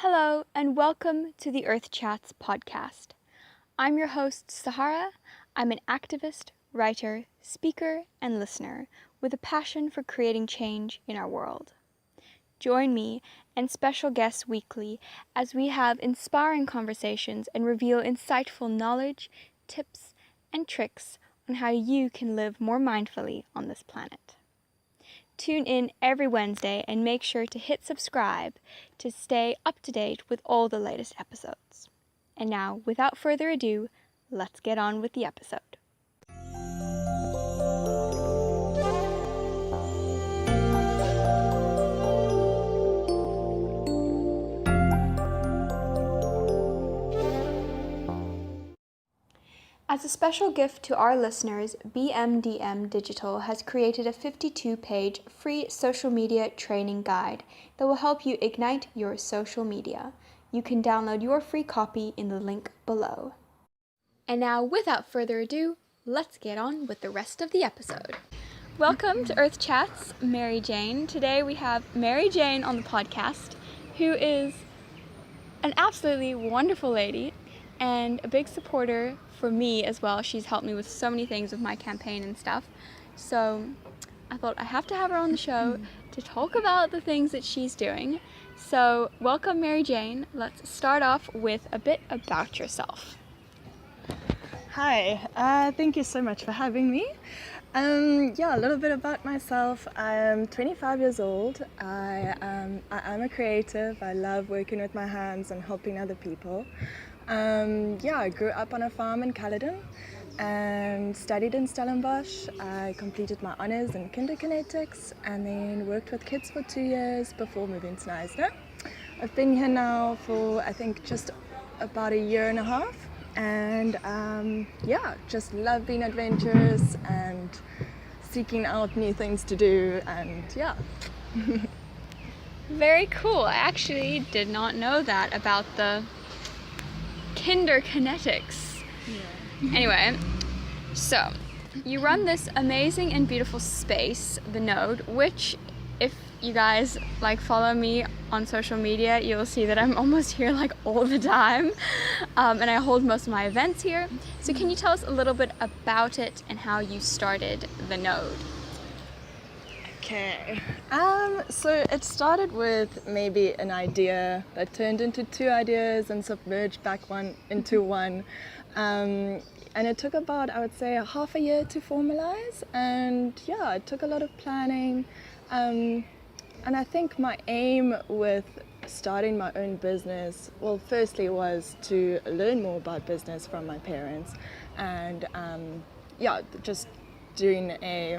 Hello, and welcome to the Earth Chats podcast. I'm your host, Sahara. I'm an activist, writer, speaker, and listener with a passion for creating change in our world. Join me and special guests weekly as we have inspiring conversations and reveal insightful knowledge, tips, and tricks on how you can live more mindfully on this planet. Tune in every Wednesday and make sure to hit subscribe to stay up to date with all the latest episodes. And now, without further ado, let's get on with the episode. As a special gift to our listeners, BMDM Digital has created a 52-page free social media training guide that will help you ignite your social media. You can download your free copy in the link below. And now, without further ado, let's get on with the rest of the episode. Welcome to Earth Chats, Mary Jane. Today we have Mary Jane on the podcast, who is an absolutely wonderful lady and a big supporter for me as well. She's helped me with so many things with my campaign and stuff. So I thought I have to have her on the show to talk about the things that she's doing. So welcome, Mary Jane. Let's start off with a bit about yourself. Hi, thank you so much for having me. A little bit about myself. I'm 25 years old. I am a creative. I love working with my hands and helping other people. I grew up on a farm in Caledon and studied in Stellenbosch. I completed my honours in kinderkinetics and then worked with kids for 2 years before moving to Knysna. I've been here now for I think just about a year and a half, and just love being adventurous and seeking out new things to do, and Very cool. I actually did not know that about the kinderkinetics. Anyway, so you run this amazing and beautiful space, the Node, which if you guys follow me on social media, you'll see that I'm almost here all the time, and I hold most of my events here. So can you tell us a little bit about it and how you started the Node? Okay, so it started with maybe an idea that turned into two ideas and submerged back one into one. And it took about, I would say, half a year to formalize. And it took a lot of planning. And I think my aim with starting my own business, well, firstly was to learn more about business from my parents. And just doing a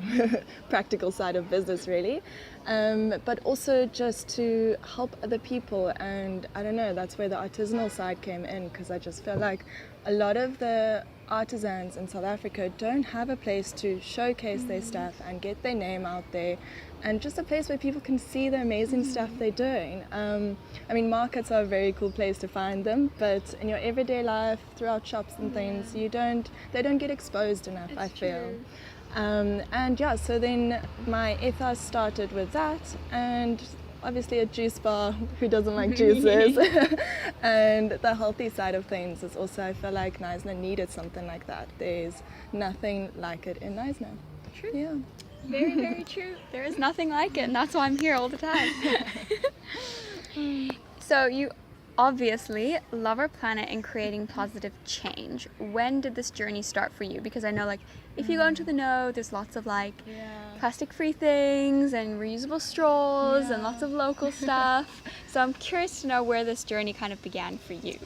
practical side of business really, but also just to help other people. And I don't know, that's where the artisanal side came in, because I just feel like a lot of the artisans in South Africa don't have a place to showcase their stuff and get their name out there, and just a place where people can see the amazing stuff they're doing. Markets are a very cool place to find them, but in your everyday life, throughout shops and things, they don't get exposed enough, I feel. So then my ethos started with that, and obviously a juice bar, who doesn't like juices? And the healthy side of things is also, I feel like Knysna needed something like that. There's nothing like it in Knysna. True. Yeah. Very, very true. There is nothing like it, and that's why I'm here all the time. So you obviously love our planet and creating positive change. When did this journey start for you? Because I know if you go into the Node, there's lots of plastic-free things and reusable straws and lots of local stuff. So I'm curious to know where this journey kind of began for you.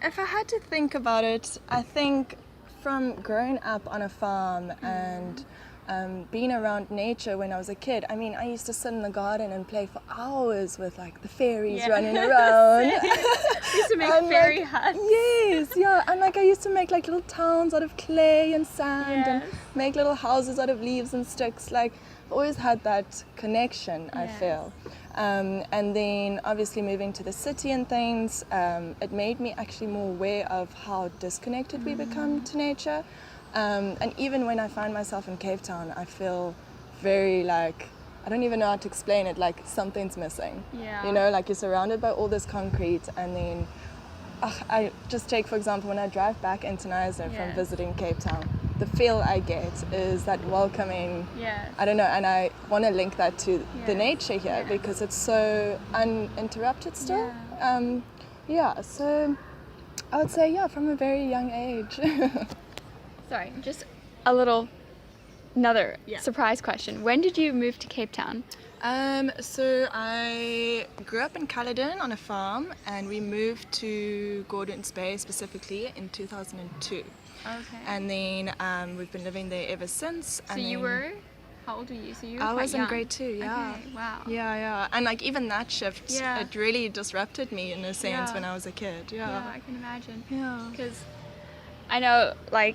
If I had to think about it, I think from growing up on a farm and being around nature when I was a kid, I used to sit in the garden and play for hours with the fairies running around. I used to make fairy huts. Yes, and I used to make little towns out of clay and sand and make little houses out of leaves and sticks. I've always had that connection, I feel. And then obviously moving to the city and things, it made me actually more aware of how disconnected we become to nature. And even when I find myself in Cape Town, I feel very I don't even know how to explain it, like something's missing. Yeah. You know, like you're surrounded by all this concrete, and then I just take, for example, when I drive back into Knysna from visiting Cape Town, the feel I get is that welcoming, I don't know, and I want to link that to the nature here because it's so uninterrupted still. So I would say, from a very young age. Sorry, just another surprise question. When did you move to Cape Town? So I grew up in Caledon on a farm, and we moved to Gordon's Bay specifically in 2002. Okay. And then we've been living there ever since. So you were, how old were you? So you were I quite was young. in grade 2, yeah. Okay, wow. Yeah. And like even that shift, it really disrupted me in a sense when I was a kid. Yeah, I can imagine. Yeah. Because I know, I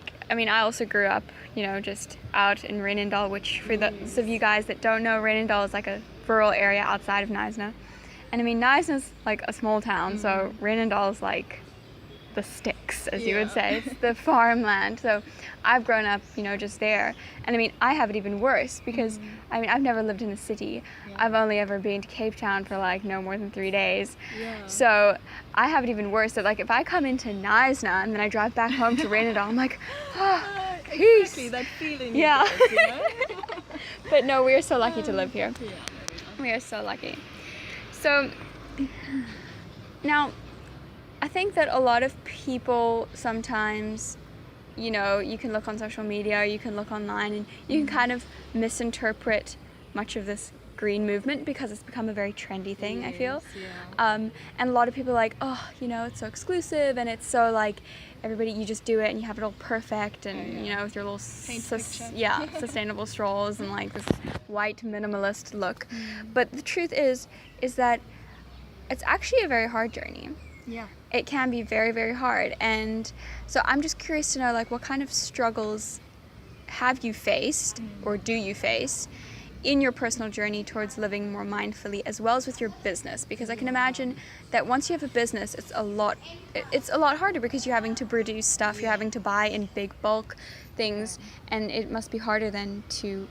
also grew up, just out in Renendal, which for those of you guys that don't know, Renendal is like a rural area outside of Knysna. And Knysna's like a small town, so Renendal is like the sticks, as you would say. It's the farmland. So I've grown up, just there. And I have it even worse because, I've never lived in a city. I've only ever been to Cape Town for no more than 3 days. So I have it even worse. So if I come into Knysna and then I drive back home to Renendal, I'm like, peace. Exactly, that feeling. Yeah. You get, But no, we are so lucky to live here. We are so lucky. So now, I think that a lot of people sometimes, you can look on social media, or you can look online, and you can kind of misinterpret much of this green movement because it's become a very trendy thing, I feel. And a lot of people are like, it's so exclusive, and it's so everybody, you just do it and you have it all perfect, and with your little sustainable strolls and this white minimalist look. But the truth is that it's actually a very hard journey. Yeah. It can be very, very hard. And so I'm just curious to know, what kind of struggles have you faced or do you face in your personal journey towards living more mindfully, as well as with your business? Because I can imagine that once you have a business, it's a lot harder because you're having to produce stuff, you're having to buy in big bulk things, and it must be harder than to,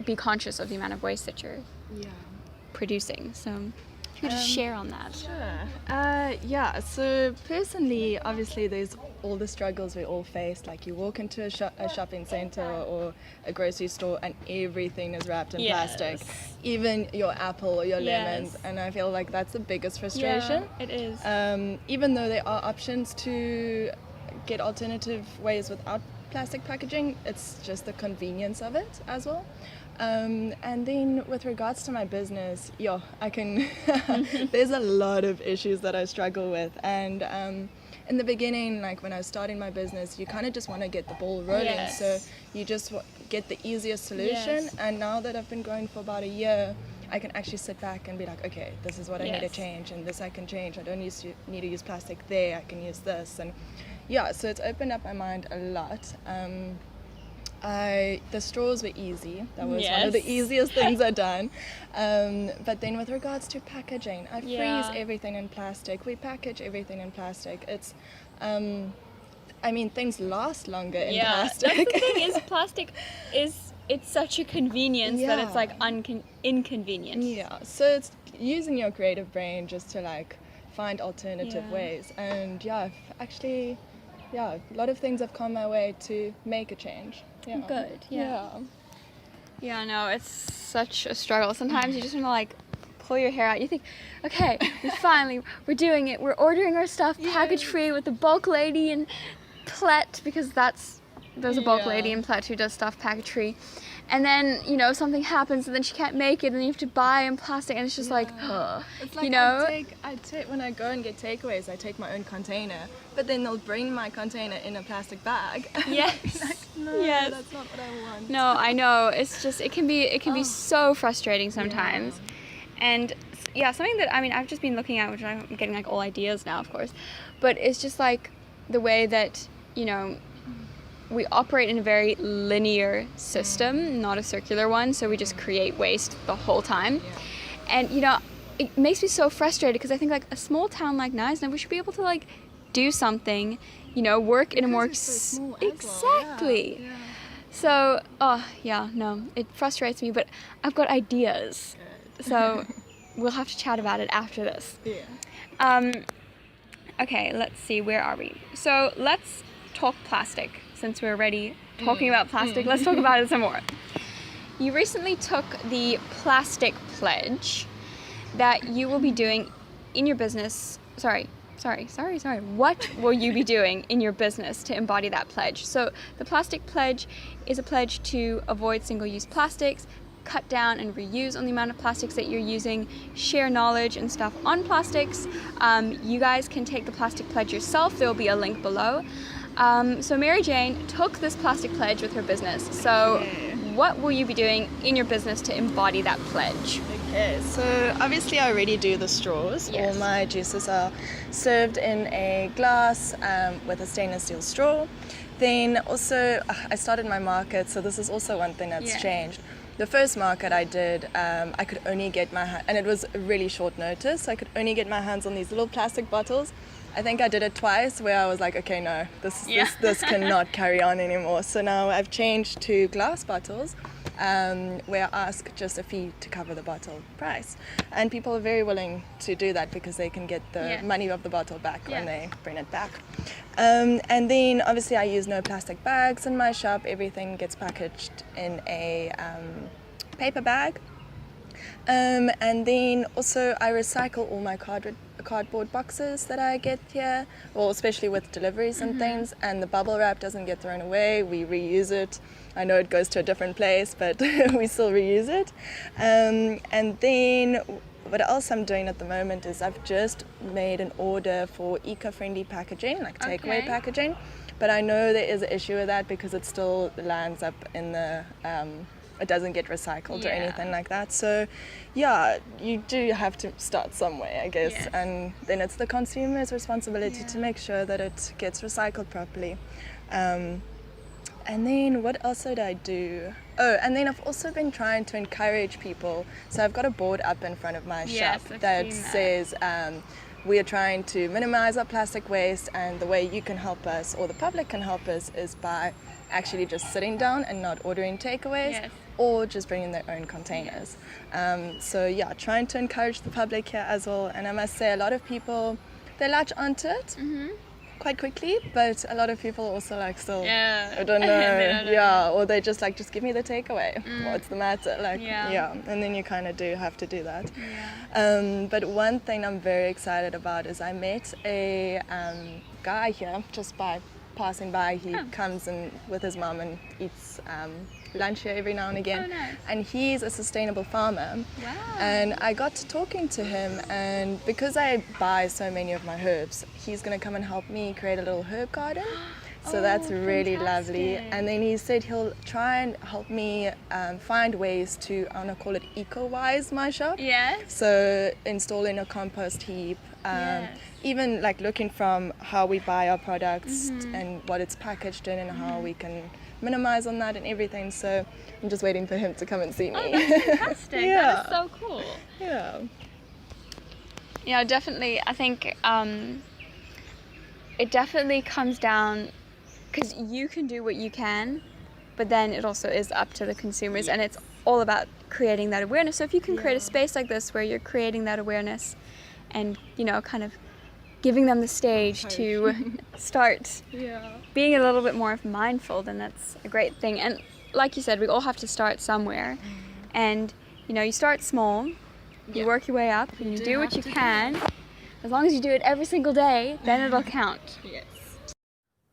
be conscious of the amount of waste that you're producing. So if you could just share on that. Sure. So personally, obviously there's all the struggles we all face. You walk into a shopping center or a grocery store and everything is wrapped in plastic, even your apple or your lemons, and I feel like that's the biggest frustration. Yeah, it is. Even though there are options to get alternative ways without plastic packaging, it's just the convenience of it as well. And then with regards to my business, I can there's a lot of issues that I struggle with, and in the beginning, when I was starting my business, you kind of just want to get the ball rolling, so you just get the easiest solution. And now that I've been going for about a year, I can actually sit back and be like, okay, this is what I need to change, and this I can change. I don't need to use plastic there, I can use this. And so it's opened up my mind a lot. The straws were easy. That was one of the easiest things I've done. But then with regards to packaging, I freeze everything in plastic. We package everything in plastic. It's, things last longer in plastic. That's the thing, is plastic it's such a convenience that it's inconvenient. Yeah, so it's using your creative brain just to find alternative ways. And a lot of things have come my way to make a change. Yeah. Good. Yeah, no, it's such a struggle. Sometimes you just want to pull your hair out. You think, okay, we're doing it. We're ordering our stuff package free with the bulk lady in Plet, because there's a bulk lady in Plet who does stuff package free. And then, something happens and then she can't make it and then you have to buy in plastic, and it's just it's I take when I go and get takeaways, I take my own container, but then they'll bring my container in a plastic bag. Yes. No, that's not what I want. No, I know. It's just, it can be so frustrating sometimes. And something that, I've just been looking at, which I'm getting all ideas now, of course, but it's just the way that, we operate in a very linear system, not a circular one, so we just create waste the whole time. And, it makes me so frustrated because I think a small town like Knysna, we should be able to do something, work in a more... So small exactly. Well. So, oh, yeah, no, it frustrates me, but I've got ideas. Good. So we'll have to chat about it after this. Yeah. Okay, let's see, where are we? So let's talk plastic. Since we're already talking about plastic, let's talk about it some more. You recently took the plastic pledge that you will be doing in your business. Sorry. What will you be doing in your business to embody that pledge? So the plastic pledge is a pledge to avoid single-use plastics, cut down and reuse on the amount of plastics that you're using, share knowledge and stuff on plastics. You guys can take the plastic pledge yourself. There will be a link below. So Mary Jane took this plastic pledge with her business. So what will you be doing in your business to embody that pledge? Okay, so obviously I already do the straws. Yes. All my juices are served in a glass with a stainless steel straw. Then also I started my market, so this is also one thing that's changed. The first market I did, I could only get and it was really short notice, so I could only get my hands on these little plastic bottles. I think I did it twice where I was like, okay, no, this cannot carry on anymore. So now I've changed to glass bottles, where I ask just a fee to cover the bottle price. And people are very willing to do that because they can get the money of the bottle back when they bring it back. And then obviously I use no plastic bags in my shop. Everything gets packaged in a paper bag. And then also I recycle all my cardboard boxes that I get here, well, especially with deliveries and things, and the bubble wrap doesn't get thrown away. We reuse it. I know it goes to a different place, but we still reuse it. And then what else I'm doing at the moment is I've just made an order for eco-friendly packaging, like takeaway packaging, but I know there is an issue with that because it still lands up in the it doesn't get recycled or anything like that. So yeah, you do have to start somewhere, I guess. And then it's the consumer's responsibility to make sure that it gets recycled properly. And then what else did I do? Oh, and then I've also been trying to encourage people. So I've got a board up in front of my shop that says we are trying to minimize our plastic waste, and the way you can help us, or the public can help us, is by actually just sitting down and not ordering takeaways or just bringing their own containers. So yeah, trying to encourage the public here as well. And I must say, a lot of people, they latch onto it quite quickly, but a lot of people also like still, I don't know, or they just like, just give me the takeaway. What's the matter? Like, and then you kind of do have to do that. But one thing I'm very excited about is I met a guy here just by passing by. He comes in with his mom and eats lunch here every now and again. And he's a sustainable farmer. And I got to talking to him, and because I buy so many of my herbs, he's going to come and help me create a little herb garden. So that's really lovely. And then he said he'll try and help me find ways to, I want to call it eco-wise my shop. So installing a compost heap, even like looking from how we buy our products and what it's packaged in and how we can minimize on that and everything. So I'm just waiting for him to come and see me. Oh, that's fantastic. That is so cool. Yeah, definitely. I think it definitely comes down, because you can do what you can, but then it also is up to the consumers, and it's all about creating that awareness. So if you can create a space like this where you're creating that awareness and, you know, kind of giving them the stage to start being a little bit more mindful, then that's a great thing. And like you said, we all have to start somewhere. And, you know, you start small, you work your way up, and you do what you can. As long as you do it every single day, then it'll count.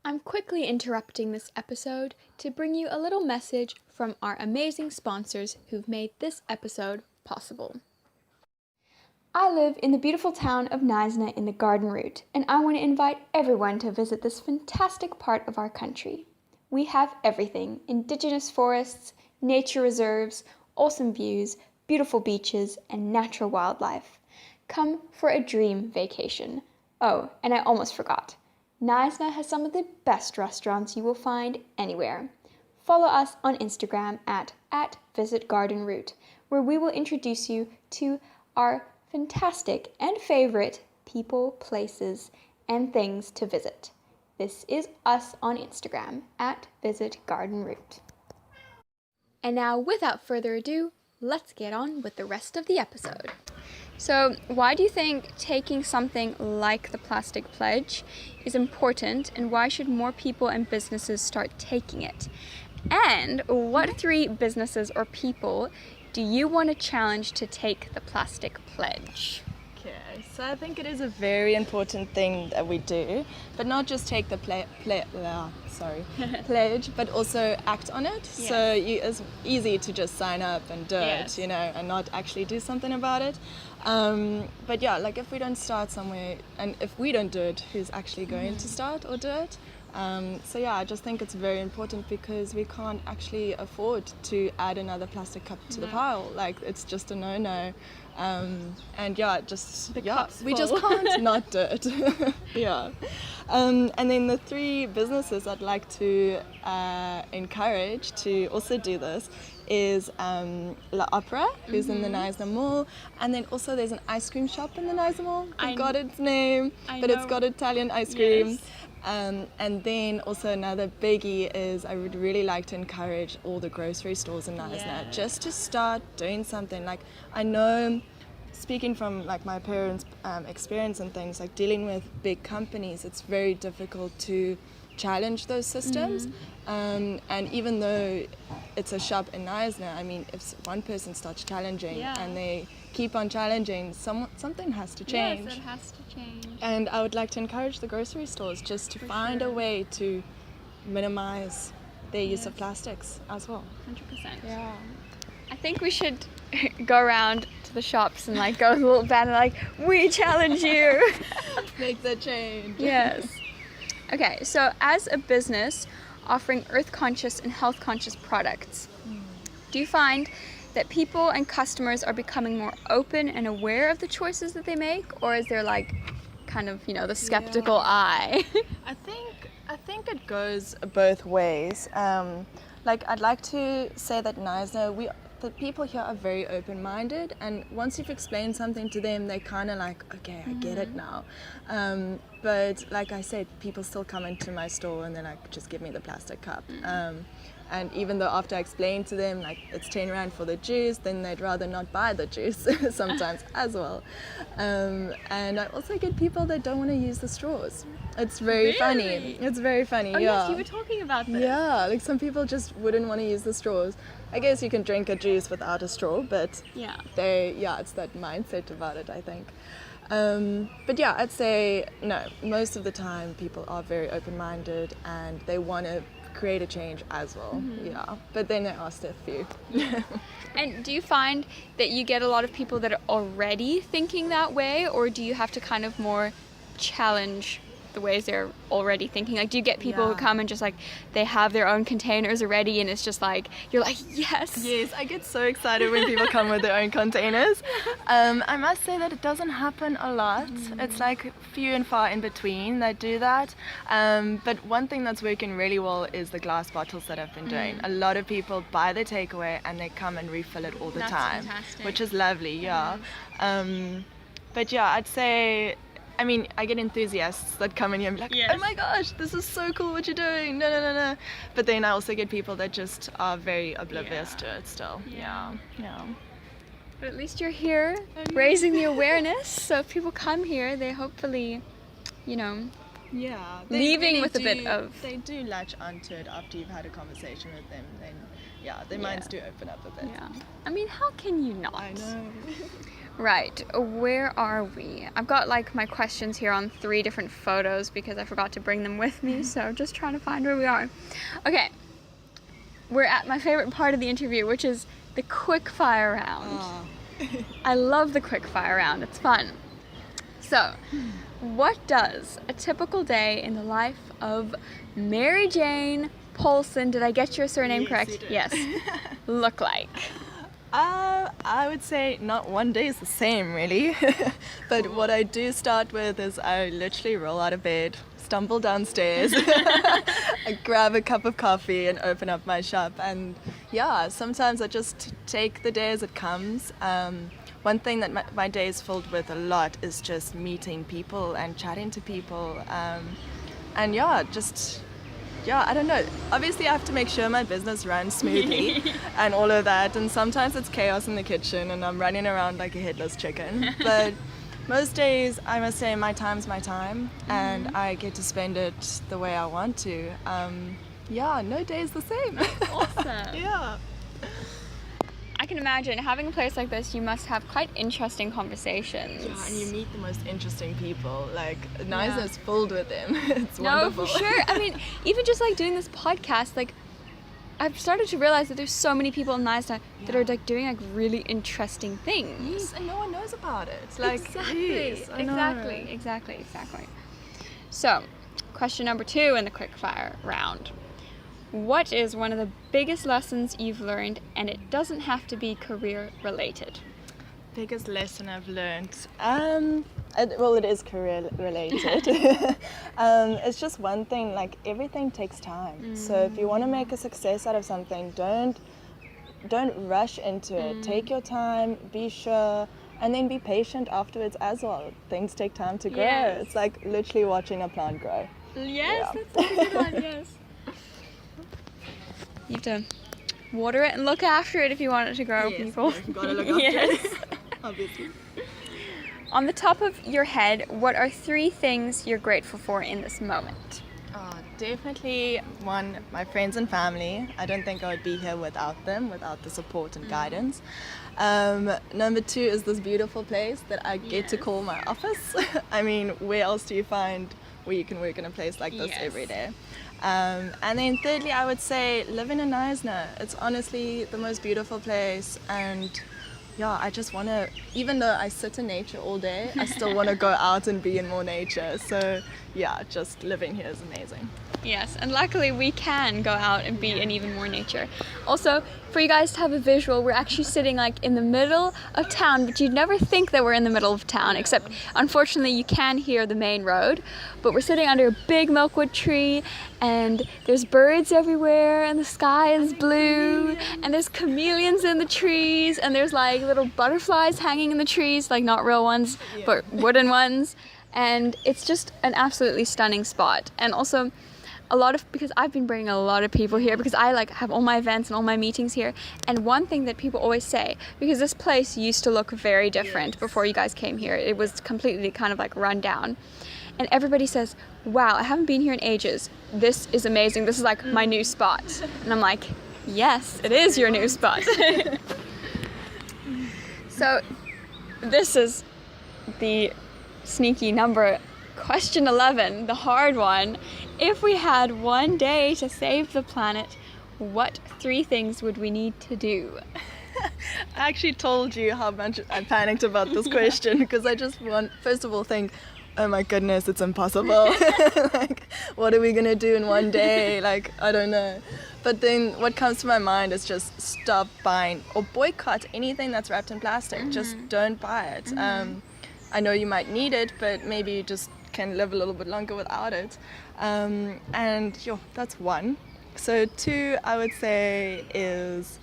I'm quickly interrupting this episode to bring you a little message from our amazing sponsors who've made this episode possible. I live in the beautiful town of Neisner in the Garden Route, and I want to invite everyone to visit this fantastic part of our country. We have everything: indigenous forests, nature reserves, awesome views, beautiful beaches, and natural wildlife. Come for a dream vacation. Oh, and I almost forgot. Neisner has some of the best restaurants you will find anywhere. Follow us on Instagram at @visitgardenroute, where we will introduce you to our fantastic and favorite people, places, and things to visit. This is us on Instagram @visitgardenroute. And now, without further ado, let's get on with the rest of the episode. So, why do you think taking something like the plastic pledge is important, and why should more people and businesses start taking it? And what 3 businesses or people do you want to challenge to take the plastic pledge? Okay, so I think it is a very important thing that we do, but not just take the pledge, but also act on it. Yes. So it's easy to just sign up and do it, and not actually do something about it. But yeah, like if we don't start somewhere, and if we don't do it, who's actually going to start or do it? So yeah, I just think it's very important because we can't actually afford to add another plastic cup to the pile. Like it's just a no-no. And yeah, we just can't not do it. Yeah. And then the 3 businesses I'd like to encourage to also do this is La Opera, who's in the Neisner Mall, and then also there's an ice cream shop in the Neisner Mall. I forgot its name, but it's got Italian ice cream. Yes. And then also another biggie is I would really like to encourage all the grocery stores in Neisner just to start doing something. Like I know, speaking from like my parents' experience and things, like dealing with big companies, it's very difficult to challenge those systems. And even though it's a shop in Neisner, I mean, if one person starts challenging and they keep on challenging, something has to change. Yes, it has to change. And I would like to encourage the grocery stores just to find a way to minimize their use of plastics as well. 100%. Yeah. I think we should go around to the shops and like go with a little banner like, we challenge you. Make the change. Yes. Okay, so as a business offering earth-conscious and health-conscious products, do you find that people and customers are becoming more open and aware of the choices that they make, or is there like kind of, the skeptical eye? I think it goes both ways. Like I'd like to say that Neisner, the people here are very open-minded, and once you've explained something to them, they're kind of like, okay, I get it now. But like I said, people still come into my store and they're like, just give me the plastic cup. And even though after I explain to them, like it's 10 Rand for the juice, then they'd rather not buy the juice sometimes as well. And I also get people that don't want to use the straws. It's very funny. It's very funny, Oh yeah. yes, you were talking about this. Yeah, like some people just wouldn't want to use the straws. I guess you can drink a juice without a straw, but it's that mindset about it, I think. But yeah, I'd say no, most of the time people are very open-minded and they want to create a change as well. Yeah, but then there are still a few. And do you find that you get a lot of people that are already thinking that way, or do you have to kind of more challenge the ways they're already thinking? Like, do you get people who come and just like they have their own containers already, and it's just like you're like, yes, I get so excited when people come with their own containers. I must say that it doesn't happen a lot. It's like few and far in between that do that, but one thing that's working really well is the glass bottles that I've been doing. A lot of people buy their takeaway and they come and refill it all the time. Fantastic. Which is lovely. But yeah, I'd say, I mean, I get enthusiasts that come in here and be like, oh my gosh, this is so cool what you're doing. No. But then I also get people that just are very oblivious to it still. Yeah. But at least you're here raising the awareness. So if people come here, they hopefully, leaving with a bit of... They do latch onto it after you've had a conversation with them. Then, their minds do open up a bit. Yeah. I mean, how can you not? I know. Right, where are we? I've got like my questions here on 3 different photos because I forgot to bring them with me, so just trying to find where we are. Okay, we're at my favorite part of the interview, which is the quick fire round. I love the quick fire round, it's fun. So, what does a typical day in the life of Mary Jane Polson, did I get your surname correct? You did. Yes. Look like? I would say not one day is the same, really. But what I do start with is I literally roll out of bed, stumble downstairs, I grab a cup of coffee and open up my shop. And sometimes I just take the day as it comes. One thing that my day is filled with a lot is just meeting people and chatting to people. Just yeah, I don't know. Obviously, I have to make sure my business runs smoothly and all of that. And sometimes it's chaos in the kitchen and I'm running around like a headless chicken. But most days, I must say, my time's my time, and I get to spend it the way I want to. Yeah, no day is the same. Awesome. Yeah. I can imagine having a place like this, you must have quite interesting conversations. Yeah, and you meet the most interesting people. Like, Nice is filled with them. It's wonderful. No, for sure. I mean, even just like doing this podcast, like, I've started to realize that there's so many people in Nysa that are like doing like really interesting things. Yes, and no one knows about it. Like, Exactly. yes, I know. Exactly. So, question number 2 in the quickfire round. What is one of the biggest lessons you've learned, and it doesn't have to be career related? Biggest lesson I've learned. It is career related. It's just one thing, like everything takes time. So if you want to make a success out of something, don't rush into it. Take your time, be sure, and then be patient afterwards as well. Things take time to grow. Yes. It's like literally watching a plant grow. Yes, Yeah. that's a good one, yes. You have to water it and look after it if you want it to grow, people. You gotta look after it. Obviously. On the top of your head, what are 3 things you're grateful for in this moment? Definitely one, my friends and family. I don't think I would be here without them, without the support and guidance. Number 2 is this beautiful place that I get to call my office. I mean, where else do you find where you can work in a place like this every day? And then thirdly, I would say living in Nysa. It's honestly the most beautiful place, and yeah, I just want to, even though I sit in nature all day, I still want to go out and be in more nature. So yeah, just living here is amazing. Yes, and luckily we can go out and be in even more nature. Also, for you guys to have a visual, we're actually sitting like in the middle of town, but you'd never think that we're in the middle of town, except unfortunately you can hear the main road. But we're sitting under a big milkwood tree, and there's birds everywhere, and the sky is blue, and there's chameleons in the trees, and there's like little butterflies hanging in the trees, like not real ones, but wooden ones. And it's just an absolutely stunning spot. And also, because I've been bringing a lot of people here because I like have all my events and all my meetings here, and one thing that people always say, because this place used to look very different before you guys came here, it was completely kind of like run down, and everybody says, wow, I haven't been here in ages, this is amazing, this is like my new spot. And I'm like, yes, it is your new spot. So this is the sneaky number, question 11, the hard one. If we had one day to save the planet, what 3 things would we need to do? I actually told you how much I panicked about this question because I just first of all, think, oh my goodness, it's impossible. Like, what are we gonna do in one day? Like, I don't know. But then what comes to my mind is just stop buying or boycott anything that's wrapped in plastic. Just don't buy it. I know you might need it, but maybe you just can live a little bit longer without it. And that's 1. So 2, I would say, is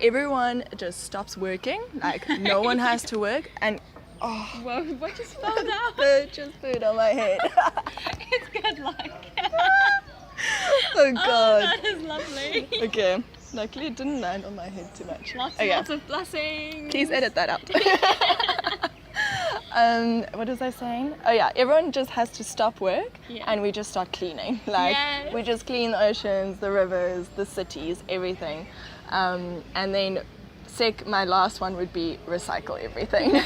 everyone just stops working. Like, no one has to work. And Whoa, what just fell down? just food on my head. It's good luck. Oh God. That is lovely. Okay. Luckily it didn't land on my head too much. Lots of blessings. Please edit that out. What was I saying? Oh yeah, everyone just has to stop work and we just start cleaning. Like, we just clean the oceans, the rivers, the cities, everything. And then my last one would be recycle everything.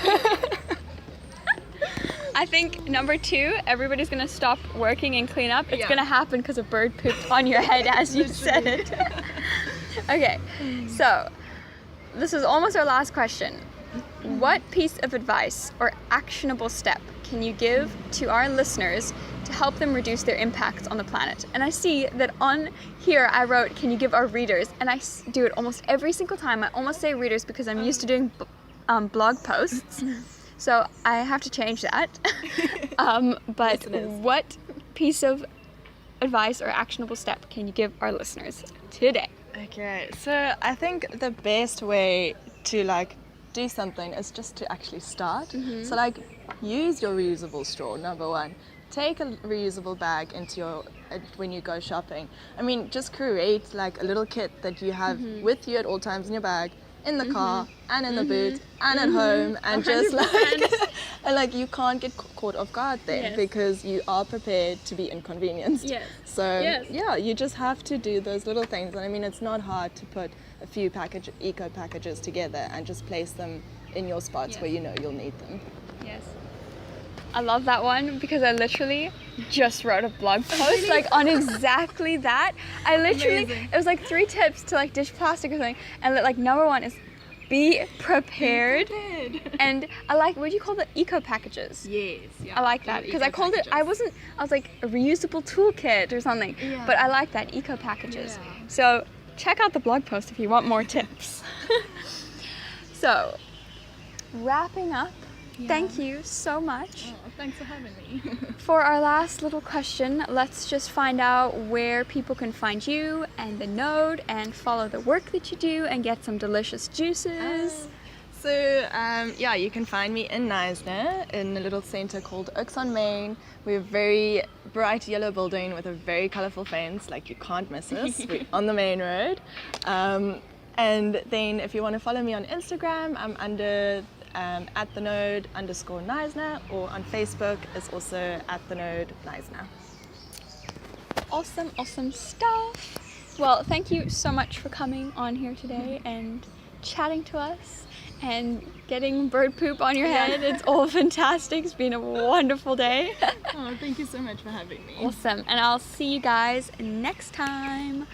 I think number 2, everybody's gonna stop working and clean up. It's gonna happen because a bird pooped on your head as you said it. Okay, so this is almost our last question. What piece of advice or actionable step can you give to our listeners to help them reduce their impact on the planet? And I see that on here I wrote, can you give our readers? And I do it almost every single time. I almost say readers because I'm used to doing blog posts. So I have to change that. But what piece of advice or actionable step can you give our listeners today? Okay, so I think the best way to do something is just to actually start. So use your reusable straw, number 1. take a reusable bag into your when you go shopping. I mean, just create like a little kit that you have with you at all times in your bag, in the car, and in the boot, and at home, and 100%. just like and like you can't get caught off guard then Yes. because you are prepared to be inconvenienced. Yes. So Yes. yeah, you just have to do those little things. And I mean, it's not hard to put a few eco packages together and just place them in your spots where you know you'll need them. Yes. I love that one because I literally just wrote a blog post like on exactly that. I literally, Amazing. it was like 3 tips to like dish plastic or something, and like number 1 is be prepared. And I like, what do you call the eco packages? Yes. Yeah. I like that because I called it, I was like a reusable toolkit or something, Yeah. but I like that, eco packages. Yeah. So check out the blog post if you want more tips. So wrapping up, thank you so much. Oh, thanks for having me. For our last little question, let's just find out where people can find you and the node and follow the work that you do and get some delicious juices. So yeah, you can find me in Knysna in a little centre called Oaks on Main. We're a very bright yellow building with a very colourful fence, like you can't miss us. We're on the main road. And then if you want to follow me on Instagram, I'm under at the node _Knysna, or on Facebook is also at the node Knysna. Awesome stuff. Well, thank you so much for coming on here today and chatting to us and getting bird poop on your head. It's all fantastic. It's been a wonderful day. Oh, thank you so much for having me. Awesome. And I'll see you guys next time.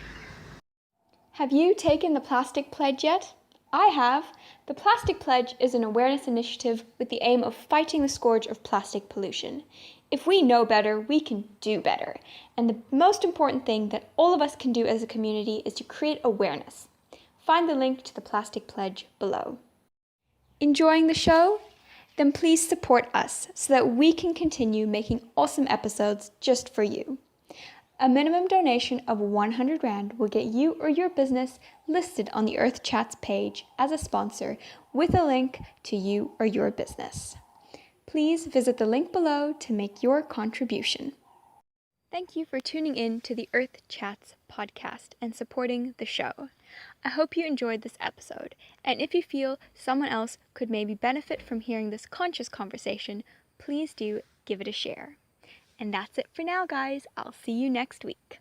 Have you taken the plastic pledge yet? I have. The Plastic Pledge is an awareness initiative with the aim of fighting the scourge of plastic pollution. If we know better, we can do better. And the most important thing that all of us can do as a community is to create awareness. Find the link to the Plastic Pledge below. Enjoying the show? Then please support us so that we can continue making awesome episodes just for you. A minimum donation of 100 Rand will get you or your business listed on the Earth Chats page as a sponsor with a link to you or your business. Please visit the link below to make your contribution. Thank you for tuning in to the Earth Chats podcast and supporting the show. I hope you enjoyed this episode, and if you feel someone else could maybe benefit from hearing this conscious conversation, please do give it a share. And that's it for now, guys. I'll see you next week.